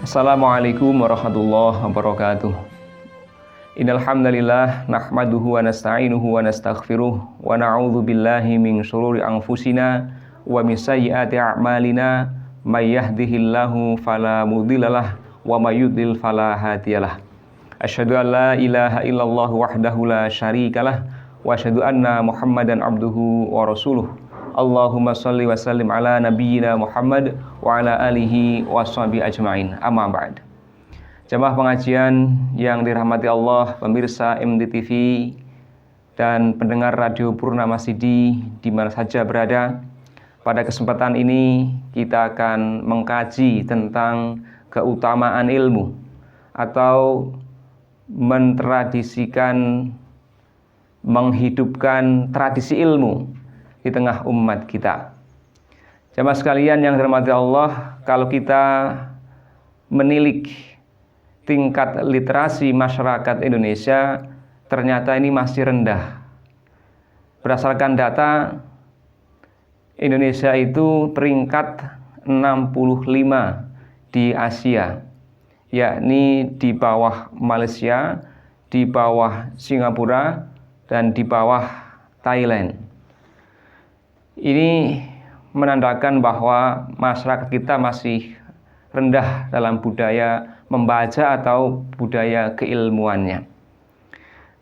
Assalamualaikum warahmatullahi wabarakatuh. Innal hamdalillah nahmaduhu wa nasta'inuhu wa nastaghfiruh wa na'udzu billahi min syururi anfusina wa min sayyiati a'malina may yahdihillahu fala mudhillalah wa may yudlil fala hadiyalah. Asyhadu an la ilaha illallah wahdahu la syarikalah wa asyhadu anna Muhammadan abduhu wa rasuluh. Allahumma shalli wa sallim ala nabiyyina Muhammad wa ala alihi wa sahbihi ajma'in. Amma ba'd. Jamaah pengajian yang dirahmati Allah, pemirsa MDTV dan pendengar Radio Purnama Sidi di mana saja berada. Pada kesempatan ini kita akan mengkaji tentang keutamaan ilmu atau mentradisikan, menghidupkan tradisi ilmu di tengah umat kita. Jamaah sekalian yang dirahmati Allah, kalau kita menilik tingkat literasi masyarakat Indonesia, ternyata ini masih rendah. Berdasarkan data, Indonesia itu peringkat 65 di Asia, yakni di bawah Malaysia, di bawah Singapura, dan di bawah Thailand. Ini menandakan bahwa masyarakat kita masih rendah dalam budaya membaca atau budaya keilmuannya.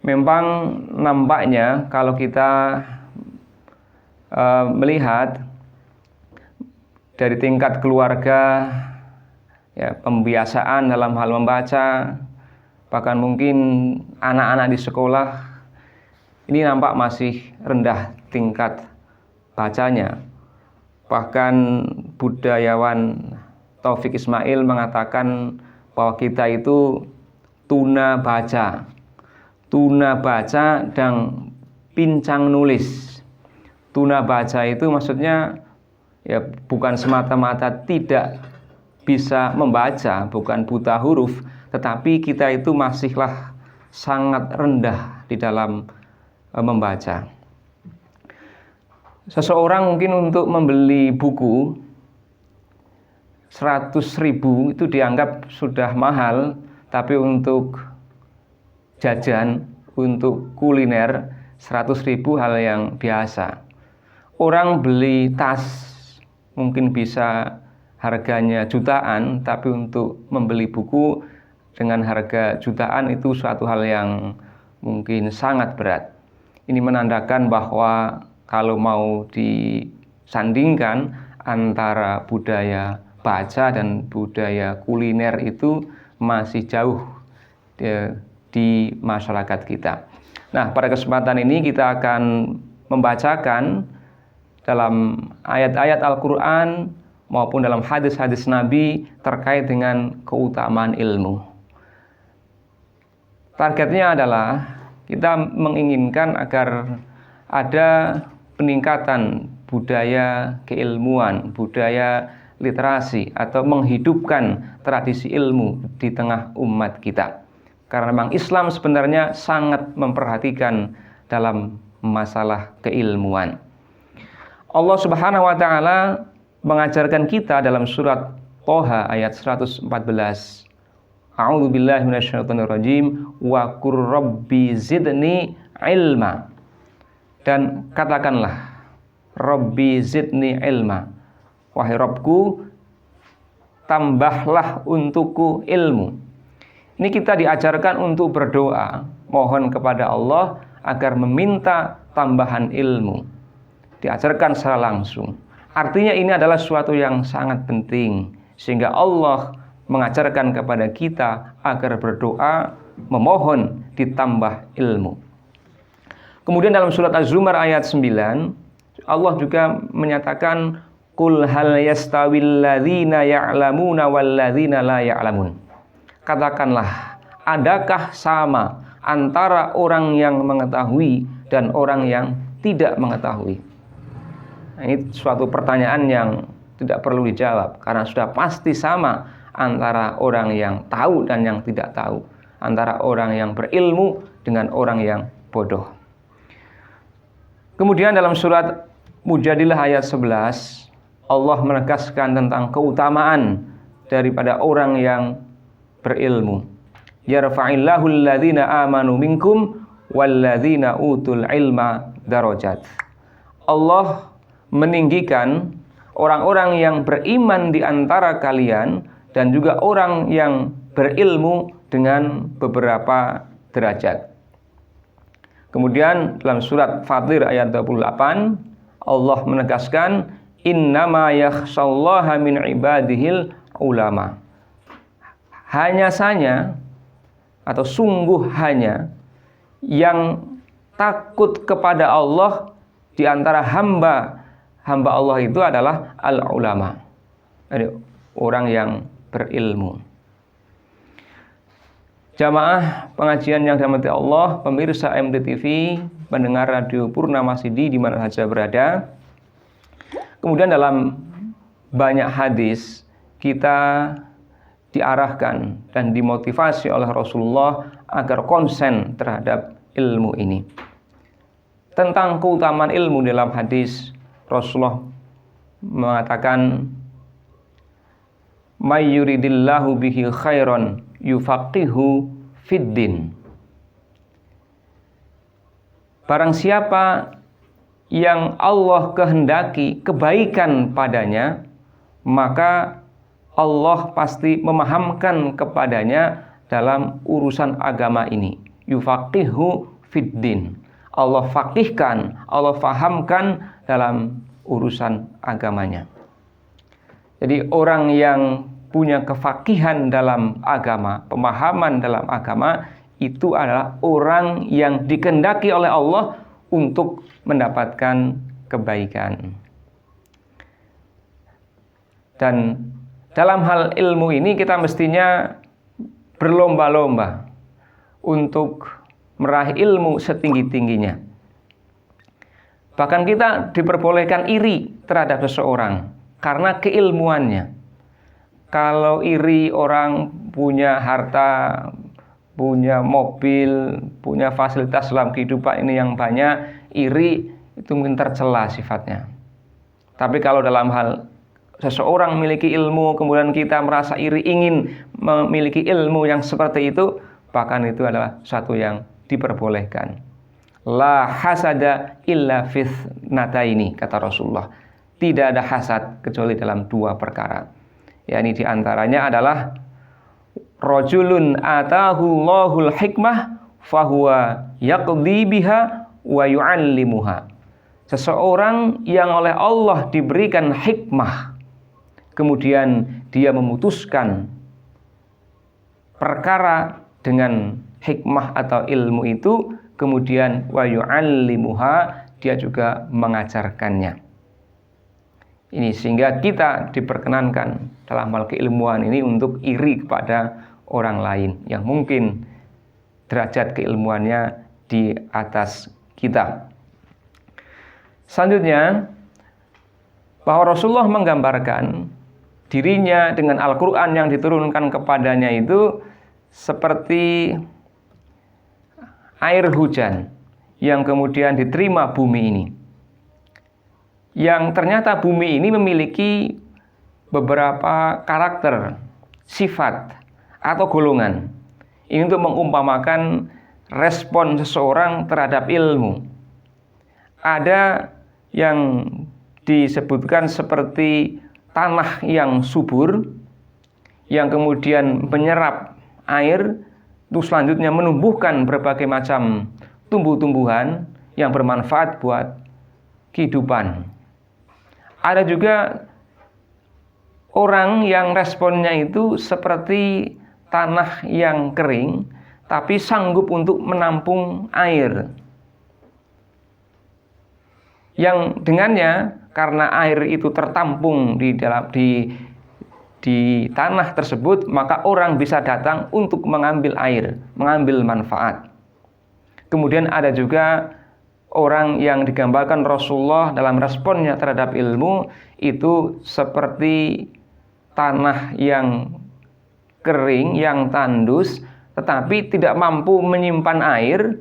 Memang nampaknya kalau kita melihat dari tingkat keluarga, ya, pembiasaan dalam hal membaca, bahkan mungkin anak-anak di sekolah, ini nampak masih rendah tingkat bacanya. Bahkan budayawan Taufik Ismail mengatakan bahwa kita itu tuna baca dan pincang nulis. Tuna baca itu maksudnya ya bukan semata-mata tidak bisa membaca, bukan buta huruf, tetapi kita itu masihlah sangat rendah di dalam membaca. Seseorang mungkin untuk membeli buku 100.000 itu dianggap sudah mahal, tapi untuk jajan, untuk kuliner 100.000 hal yang biasa. Orang beli tas mungkin bisa harganya jutaan, tapi untuk membeli buku dengan harga jutaan itu suatu hal yang mungkin sangat berat. Ini menandakan bahwa kalau mau disandingkan antara budaya baca dan budaya kuliner itu masih jauh di masyarakat kita. Nah, pada kesempatan ini kita akan membacakan dalam ayat-ayat Al-Quran maupun dalam hadis-hadis Nabi terkait dengan keutamaan ilmu. Targetnya adalah kita menginginkan agar ada peningkatan budaya keilmuan, budaya literasi atau menghidupkan tradisi ilmu di tengah umat kita. Karena memang Islam sebenarnya sangat memperhatikan dalam masalah keilmuan. Allah Subhanahu wa taala mengajarkan kita dalam surat Thaha ayat 114. A'udzubillahi minasyaitonirrajim wa qur rabbi zidni ilma. Dan katakanlah, Rabbi zidni ilma, wahai Rabbku, tambahlah untukku ilmu. Ini kita diajarkan untuk berdoa, mohon kepada Allah agar meminta tambahan ilmu. Diajarkan secara langsung. Artinya ini adalah suatu yang sangat penting, sehingga Allah mengajarkan kepada kita agar berdoa, memohon ditambah ilmu. Kemudian dalam surat Az-Zumar ayat 9, Allah juga menyatakan qul hal yastawil ladzina ya'lamuna wal ladzina la ya'lamun. Katakanlah, adakah sama antara orang yang mengetahui dan orang yang tidak mengetahui? Nah, ini suatu pertanyaan yang tidak perlu dijawab karena sudah pasti sama antara orang yang tahu dan yang tidak tahu, antara orang yang berilmu dengan orang yang bodoh. Kemudian dalam surat Mujadilah ayat 11, Allah menegaskan tentang keutamaan daripada orang yang berilmu. Yarfa'illahu alladhina amanu minkum walladzina utul ilma darajat. Allah meninggikan orang-orang yang beriman di antara kalian dan juga orang yang berilmu dengan beberapa derajat. Kemudian dalam surat Fatir ayat 28 Allah menegaskan innama yakhshallaha min ibadihil ulama. Hanya saja atau sungguh hanya yang takut kepada Allah di antara hamba Allah itu adalah al-ulama. Jadi orang yang berilmu. Jamaah pengajian yang dirahmati Allah, pemirsa MDTV, pendengar radio Purnama Sidi di mana saja berada. Kemudian dalam banyak hadis kita diarahkan dan dimotivasi oleh Rasulullah agar konsen terhadap ilmu ini. Tentang keutamaan ilmu dalam hadis Rasulullah mengatakan may yuridillahu bihi khairan yufaqihu fiddin. Barang siapa yang Allah kehendaki kebaikan padanya, maka Allah pasti memahamkan kepadanya dalam urusan agama ini. Yufaqihu fiddin. Allah faqihkan, Allah fahamkan dalam urusan agamanya. Jadi orang yang punya kefakihan dalam agama, pemahaman dalam agama, itu adalah orang yang dikehendaki oleh Allah untuk mendapatkan kebaikan. Dan dalam hal ilmu ini kita mestinya berlomba-lomba untuk meraih ilmu setinggi-tingginya. Bahkan kita diperbolehkan iri terhadap seseorang karena keilmuannya. Kalau iri orang punya harta, punya mobil, punya fasilitas dalam kehidupan ini yang banyak, iri itu mungkin tercela sifatnya. Tapi kalau dalam hal seseorang memiliki ilmu, kemudian kita merasa iri ingin memiliki ilmu yang seperti itu, bahkan itu adalah suatu yang diperbolehkan. La hasada illa fitnataini, kata Rasulullah. Tidak ada hasad kecuali dalam dua perkara. Yakni diantaranya adalah rajulun atahu Allahul hikmah fahuwa yaqdi biha wa yu'allimuha. Seseorang yang oleh Allah diberikan hikmah, kemudian dia memutuskan perkara dengan hikmah atau ilmu itu, kemudian wa yu'allimuha, dia juga mengajarkannya. Ini sehingga kita diperkenankan dalam hal keilmuan ini untuk iri kepada orang lain yang mungkin derajat keilmuannya di atas kita. Selanjutnya, bahwa Rasulullah menggambarkan dirinya dengan Al-Quran yang diturunkan kepadanya itu seperti air hujan yang kemudian diterima bumi ini. Yang ternyata bumi ini memiliki beberapa karakter, sifat, atau golongan. Ini untuk mengumpamakan respon seseorang terhadap ilmu. Ada yang disebutkan seperti tanah yang subur, yang kemudian menyerap air, itu selanjutnya menumbuhkan berbagai macam tumbuh-tumbuhan yang bermanfaat buat kehidupan. Ada juga orang yang responnya itu seperti tanah yang kering, tapi sanggup untuk menampung air. Yang dengannya, karena air itu tertampung di tanah tersebut, maka orang bisa datang untuk mengambil air, mengambil manfaat. Kemudian ada juga orang yang digambarkan Rasulullah dalam responnya terhadap ilmu itu seperti tanah yang kering, yang tandus, tetapi tidak mampu menyimpan air,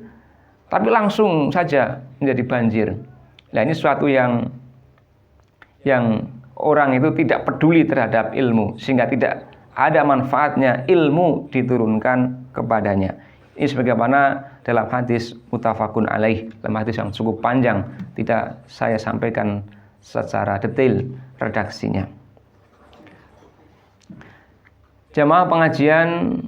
tapi langsung saja menjadi banjir. Nah, ini suatu yang orang itu tidak peduli terhadap ilmu, sehingga tidak ada manfaatnya ilmu diturunkan kepadanya. Ini sebagaimana dalam hadis muttafaqun alaih, dalam hadis yang cukup panjang, tidak saya sampaikan secara detail redaksinya. Jamaah pengajian,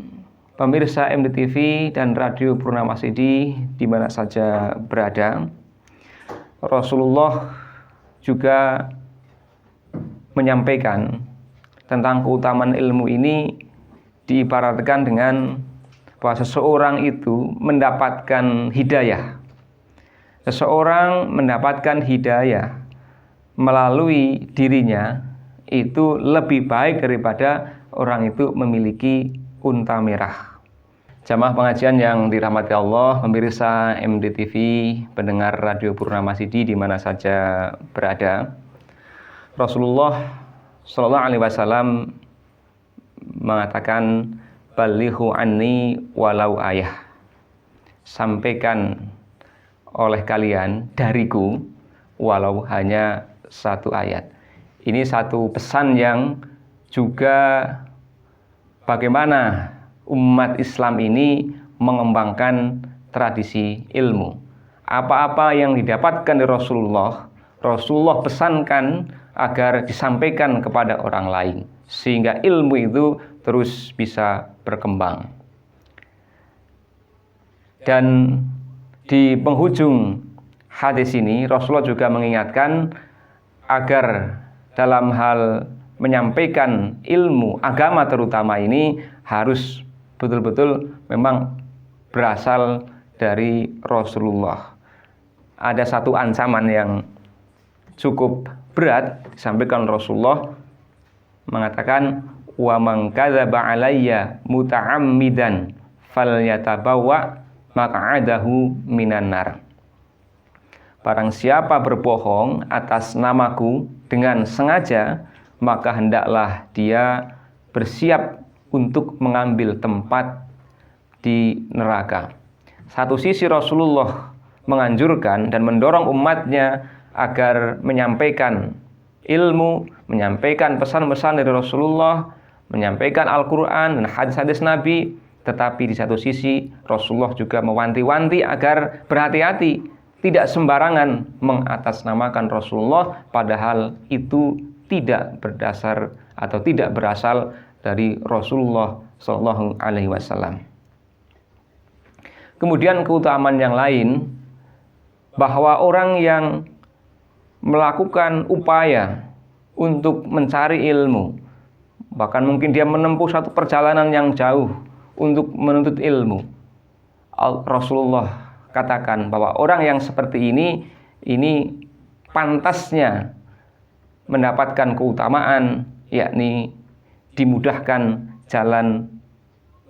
pemirsa MDTV dan Radio Purnama CD di mana saja berada, Rasulullah juga menyampaikan tentang keutamaan ilmu ini, diibaratkan dengan bahwa seseorang itu mendapatkan hidayah. Seseorang mendapatkan hidayah melalui dirinya itu lebih baik daripada orang itu memiliki unta merah. Jamaah pengajian yang dirahmati Allah, pemirsa MDTV, pendengar Radio Purnama CD di mana saja berada, Rasulullah Shallallahu Alaihi Wasallam mengatakan, balighu anni walau ayah, sampaikan oleh kalian dariku walau hanya satu ayat. Ini satu pesan yang juga bagaimana umat Islam ini mengembangkan tradisi ilmu. Apa-apa yang didapatkan dari Rasulullah pesankan agar disampaikan kepada orang lain, sehingga ilmu itu terus bisa berkembang. Dan di penghujung hadis ini Rasulullah juga mengingatkan agar dalam hal menyampaikan ilmu agama terutama ini harus betul-betul memang berasal dari Rasulullah. Ada satu ancaman yang cukup berat disampaikan Rasulullah, mengatakan, wa man kadzaba alayya muta'ammidan falyatabawwa maq'adahu minan nar. Barang siapa berbohong atas namaku dengan sengaja, maka hendaklah dia bersiap untuk mengambil tempat di neraka. Satu sisi Rasulullah menganjurkan dan mendorong umatnya agar menyampaikan ilmu, menyampaikan pesan-pesan dari Rasulullah, menyampaikan Al-Quran dan hadis-hadis Nabi. Tetapi di satu sisi Rasulullah juga mewanti-wanti agar berhati-hati, tidak sembarangan mengatasnamakan Rasulullah, padahal itu tidak berdasar atau tidak berasal dari Rasulullah Shallallahu Alaihi Wasallam. Kemudian keutamaan yang lain, bahwa orang yang melakukan upaya untuk mencari ilmu, bahkan mungkin dia menempuh satu perjalanan yang jauh untuk menuntut ilmu, Rasulullah katakan bahwa orang yang seperti ini pantasnya mendapatkan keutamaan, yakni dimudahkan jalan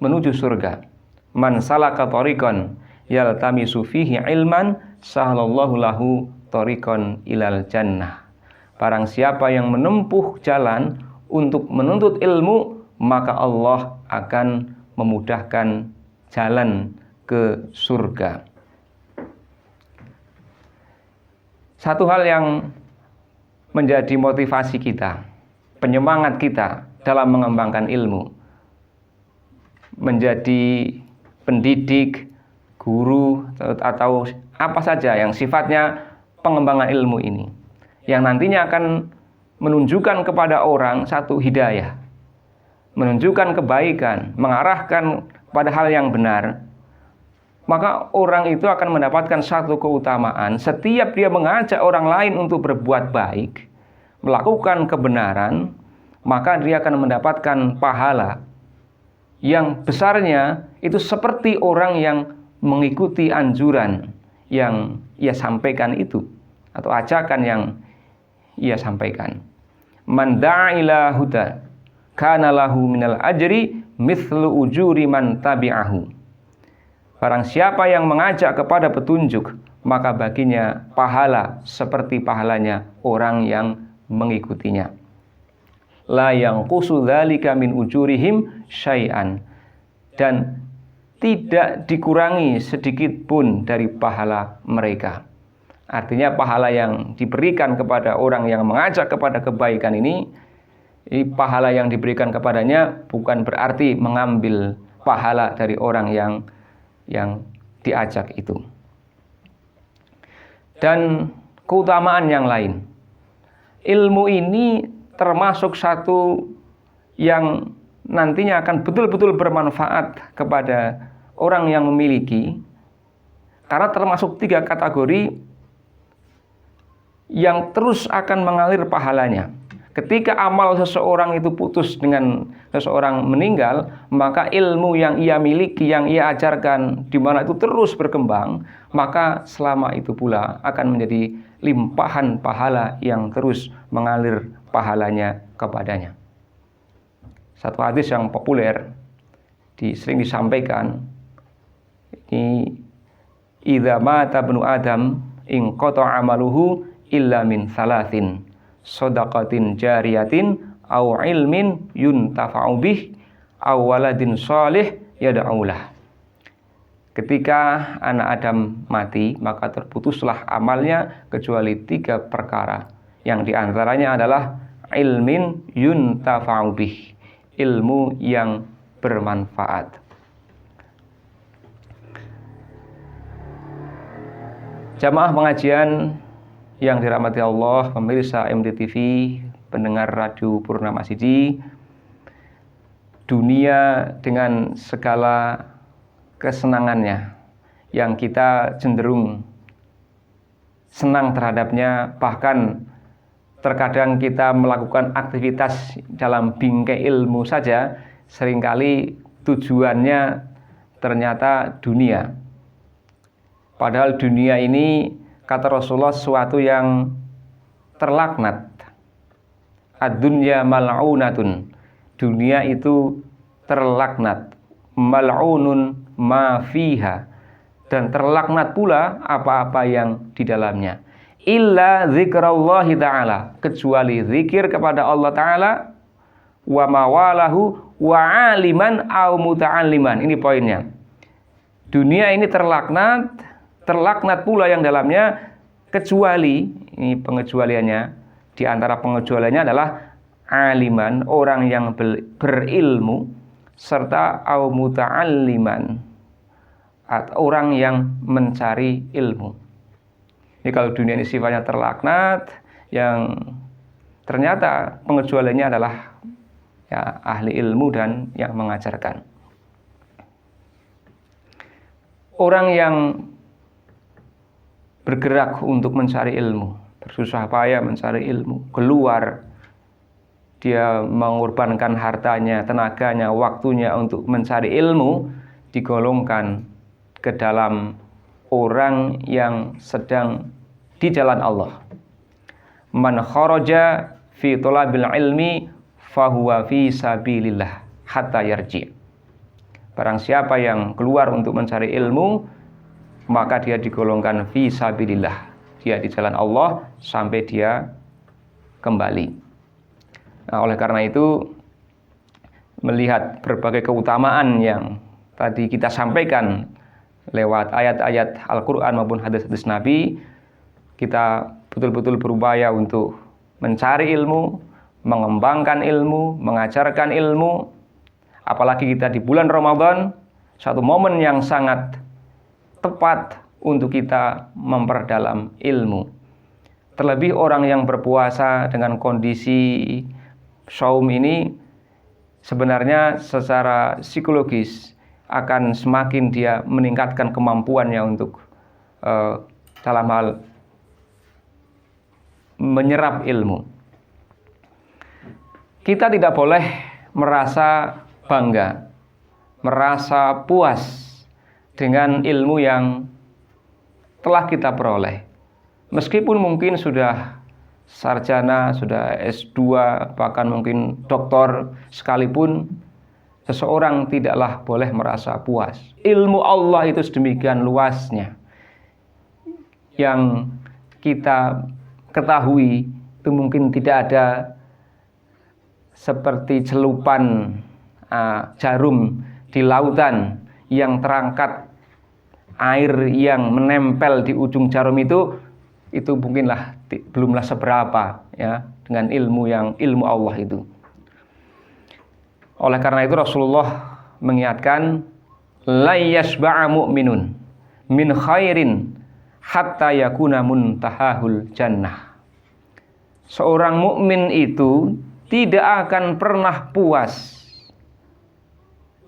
menuju surga. Man salaka thariqan yaltamisu fihi ilman sahalallahu lahu thariqan ilal jannah. Barang siapa yang menempuh jalan untuk menuntut ilmu, maka Allah akan memudahkan jalan ke surga. Satu hal yang menjadi motivasi kita, penyemangat kita dalam mengembangkan ilmu, menjadi pendidik, guru, atau apa saja yang sifatnya pengembangan ilmu ini, yang nantinya akan menunjukkan kepada orang satu hidayah, menunjukkan kebaikan, mengarahkan pada hal yang benar, maka orang itu akan mendapatkan satu keutamaan. Setiap dia mengajak orang lain untuk berbuat baik, melakukan kebenaran, maka dia akan mendapatkan pahala yang besarnya itu seperti orang yang mengikuti anjuran yang ia sampaikan itu, atau ajakan yang ia sampaikan. Man da'a ila huda kana lahu minal ajri mithlu ujuri man tabi'ahu. Barang siapa yang mengajak kepada petunjuk, maka baginya pahala seperti pahalanya orang yang mengikutinya. La yanqusu dzalika min ujurihim syai'an, dan tidak dikurangi sedikit pun dari pahala mereka. Artinya pahala yang diberikan kepada orang yang mengajak kepada kebaikan ini Ini pahala yang diberikan kepadanya bukan berarti mengambil pahala dari orang yang diajak itu. Dan keutamaan yang lain. Ilmu ini termasuk satu yang nantinya akan betul-betul bermanfaat kepada orang yang memiliki, karena termasuk 3 kategori yang terus akan mengalir pahalanya. Ketika amal seseorang itu putus dengan seseorang meninggal, maka ilmu yang ia miliki, yang ia ajarkan, di mana itu terus berkembang, maka selama itu pula akan menjadi limpahan pahala yang terus mengalir pahalanya kepadanya. Satu hadis yang populer sering disampaikan, ini idza mata ibnu adam in qata'a amaluhu illa min thalathin shadaqatin jariyatin au ilmin yuntafa'u bih au waladin shalih yad'ulah. Ketika anak Adam mati, maka terputuslah amalnya kecuali 3 perkara, yang diantaranya adalah ilmin yuntafa'u bih, ilmu yang bermanfaat. Jamaah pengajian yang dirahmati Allah, pemirsa MDTV, pendengar radio Purnama Sidi, dunia dengan segala kesenangannya yang kita cenderung senang terhadapnya, bahkan terkadang kita melakukan aktivitas dalam bingkai ilmu saja, seringkali tujuannya ternyata dunia. Padahal dunia ini, kata Rasulullah, sesuatu yang terlaknat. Ad-dunya mal'unatun. Dunia itu terlaknat. Mal'unun ma fiha. Dan terlaknat pula apa-apa yang di dalamnya. Illa zikrallahi ta'ala. Kecuali zikir kepada Allah Ta'ala. Wa mawalahu wa aliman au muta'alliman. Ini poinnya. Dunia ini terlaknat pula yang dalamnya, kecuali, ini pengecualiannya, di antara pengecualiannya adalah aliman, orang yang berilmu, serta au muta'alliman, atau orang yang mencari ilmu. Jadi kalau dunia ini sifatnya terlaknat, yang ternyata pengecualiannya adalah ya, ahli ilmu dan yang mengajarkan. Orang yang bergerak untuk mencari ilmu, bersusah payah mencari ilmu, keluar, dia mengorbankan hartanya, tenaganya, waktunya untuk mencari ilmu, digolongkan ke dalam orang yang sedang di jalan Allah. Man kharaja fi thalabil ilmi fahuwa fi sabilillah hatta yarji. Barang siapa yang keluar untuk mencari ilmu, maka dia digolongkan fi sabilillah, dia di jalan Allah sampai dia kembali. Nah, oleh karena itu, melihat berbagai keutamaan yang tadi kita sampaikan lewat ayat-ayat Al-Quran maupun hadis-hadis Nabi, kita betul-betul berupaya untuk mencari ilmu, mengembangkan ilmu, mengajarkan ilmu. Apalagi kita di bulan Ramadan, satu momen yang sangat tepat untuk kita memperdalam ilmu. Terlebih orang yang berpuasa dengan kondisi saum ini, sebenarnya secara psikologis akan semakin dia meningkatkan kemampuannya untuk dalam hal menyerap ilmu. Kita tidak boleh merasa bangga, merasa puas dengan ilmu yang telah kita peroleh. Meskipun mungkin sudah sarjana, sudah S2, bahkan mungkin doktor sekalipun, seseorang tidaklah boleh merasa puas. Ilmu Allah itu sedemikian luasnya. Yang kita ketahui itu mungkin tidak ada seperti celupan jarum di lautan yang terangkat air yang menempel di ujung jarum itu mungkinlah belumlah seberapa ya dengan ilmu Allah itu. Oleh karena itu Rasulullah mengingatkan, la yashba'a mu'minun min khairin hatta yakuna muntahahul jannah. Seorang mukmin itu tidak akan pernah puas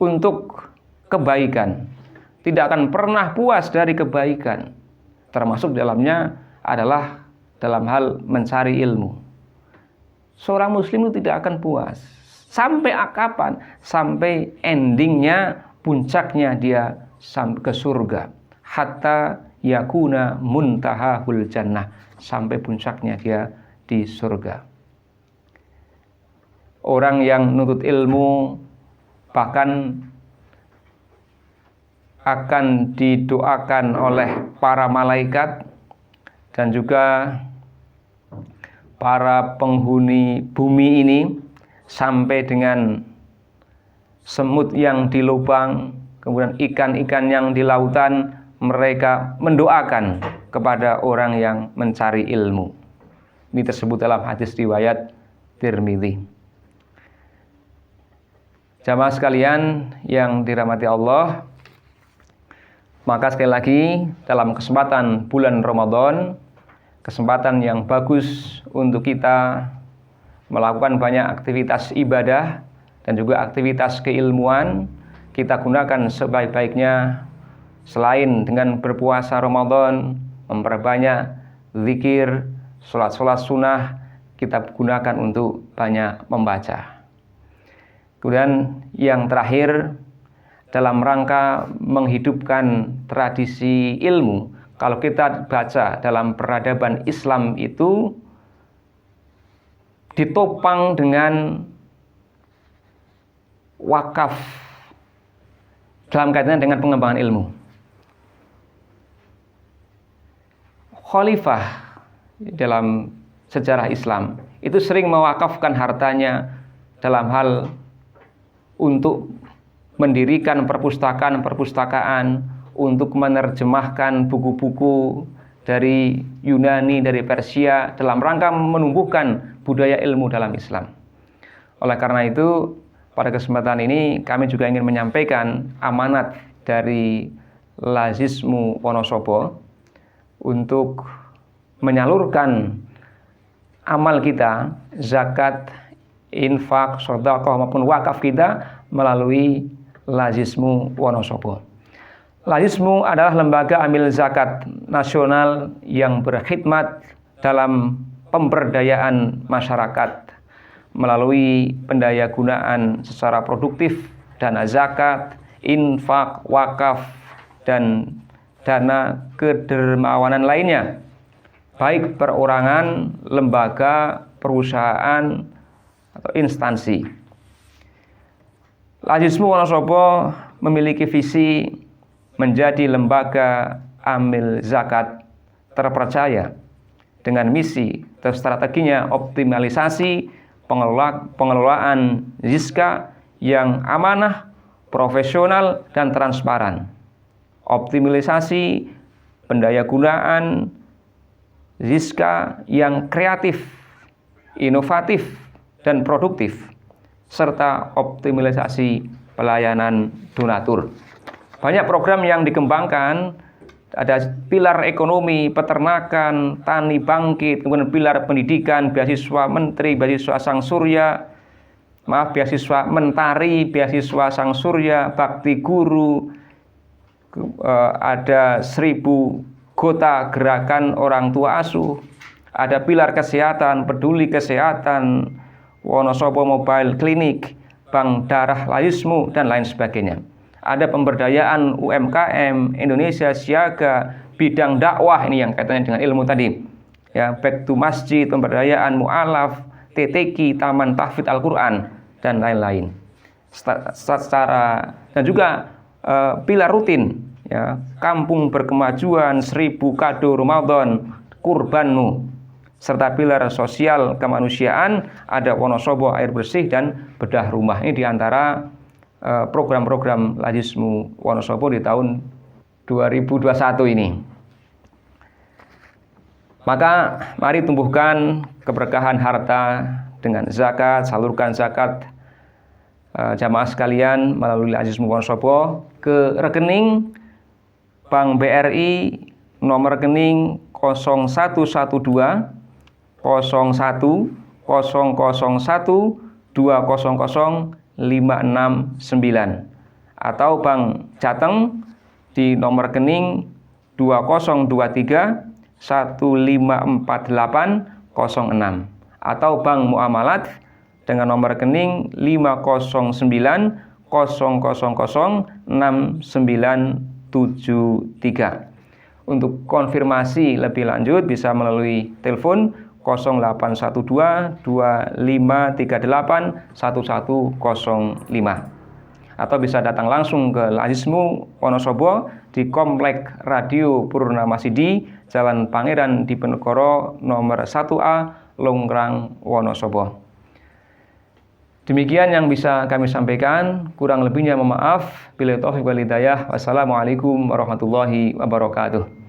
untuk kebaikan, tidak akan pernah puas dari kebaikan, termasuk dalamnya adalah dalam hal mencari ilmu. Seorang muslim itu tidak akan puas. Sampai kapan? Sampai endingnya, puncaknya dia ke surga. Hatta yakuna muntahahul jannah. Sampai puncaknya dia di surga. Orang yang nuntut ilmu bahkan akan didoakan oleh para malaikat dan juga para penghuni bumi ini, sampai dengan semut yang di lubang, kemudian ikan-ikan yang di lautan, mereka mendoakan kepada orang yang mencari ilmu. Ini tersebut dalam hadis riwayat Tirmidzi. Jamaah sekalian yang dirahmati Allah, maka sekali lagi dalam kesempatan bulan Ramadan, kesempatan yang bagus untuk kita melakukan banyak aktivitas ibadah dan juga aktivitas keilmuan. Kita gunakan sebaik-baiknya, selain dengan berpuasa Ramadan, memperbanyak zikir, sholat-sholat sunnah, kita gunakan untuk banyak membaca. Kemudian yang terakhir, dalam rangka menghidupkan tradisi ilmu, kalau kita baca dalam peradaban Islam itu ditopang dengan wakaf dalam kaitannya dengan pengembangan ilmu. Khalifah dalam sejarah Islam itu sering mewakafkan hartanya dalam hal untuk mendirikan perpustakaan, untuk menerjemahkan buku-buku dari Yunani, dari Persia, dalam rangka menumbuhkan budaya ilmu dalam Islam. Oleh karena itu, pada kesempatan ini kami juga ingin menyampaikan amanat dari Lazismu Wonosobo untuk menyalurkan amal kita, zakat, infak, sedekah maupun wakaf kita melalui Lazismu Wonosobo. Lazismu adalah lembaga amil zakat nasional yang berkhidmat dalam pemberdayaan masyarakat melalui pendayagunaan secara produktif dana zakat, infak, wakaf, dan dana kedermawanan lainnya, baik perorangan, lembaga, perusahaan, atau instansi. Lazismu Wonosobo memiliki visi menjadi lembaga amil zakat terpercaya dengan misi dan strateginya optimalisasi pengelolaan ZISKA yang amanah, profesional, dan transparan. Optimalisasi pendayagunaan ZISKA yang kreatif, inovatif, dan produktif, serta optimalisasi pelayanan donatur. Banyak program yang dikembangkan, ada pilar ekonomi, peternakan, tani bangkit, kemudian pilar pendidikan, beasiswa menteri, beasiswa sang surya, beasiswa mentari, beasiswa sang surya, bakti guru, ada 1000 gota gerakan orang tua asuh, ada pilar kesehatan, peduli kesehatan, Wonosobo Mobile Clinic, Bank Darah Lazismu, dan lain sebagainya. Ada pemberdayaan UMKM, Indonesia Siaga, bidang dakwah, ini yang kaitannya dengan ilmu tadi. Ya, back to masjid, pemberdayaan mu'alaf, TTQ, Taman Tahfidz Al-Quran, dan lain-lain. Secara dan juga pilar rutin, ya, kampung berkemajuan, 1000 kado Ramadan, kurbanmu, serta pilar sosial kemanusiaan, ada Wonosobo air bersih dan bedah rumah. Ini diantara program-program Lazismu Wonosobo di tahun 2021 ini. Maka mari tumbuhkan keberkahan harta dengan zakat, salurkan zakat jamaah sekalian melalui Azizmu Wonosobo ke rekening Bank BRI nomor rekening 0112 01 001 200 569 atau Bank Jateng di nomor rekening 2023 154806 atau Bank Muamalat dengan nomor rekening 509 000 6973. Untuk konfirmasi lebih lanjut bisa melalui telepon 0812 2538 1105 atau bisa datang langsung ke Azizmu Wonosobo di Komplek Radio Purnama Sidi, Jalan Pangeran Diponegoro nomor 1A, Longkrang, Wonosobo. Demikian yang bisa kami sampaikan, kurang lebihnya mohon maaf. Billahi taufiq wal hidayah. Wassalamualaikum warahmatullahi wabarakatuh.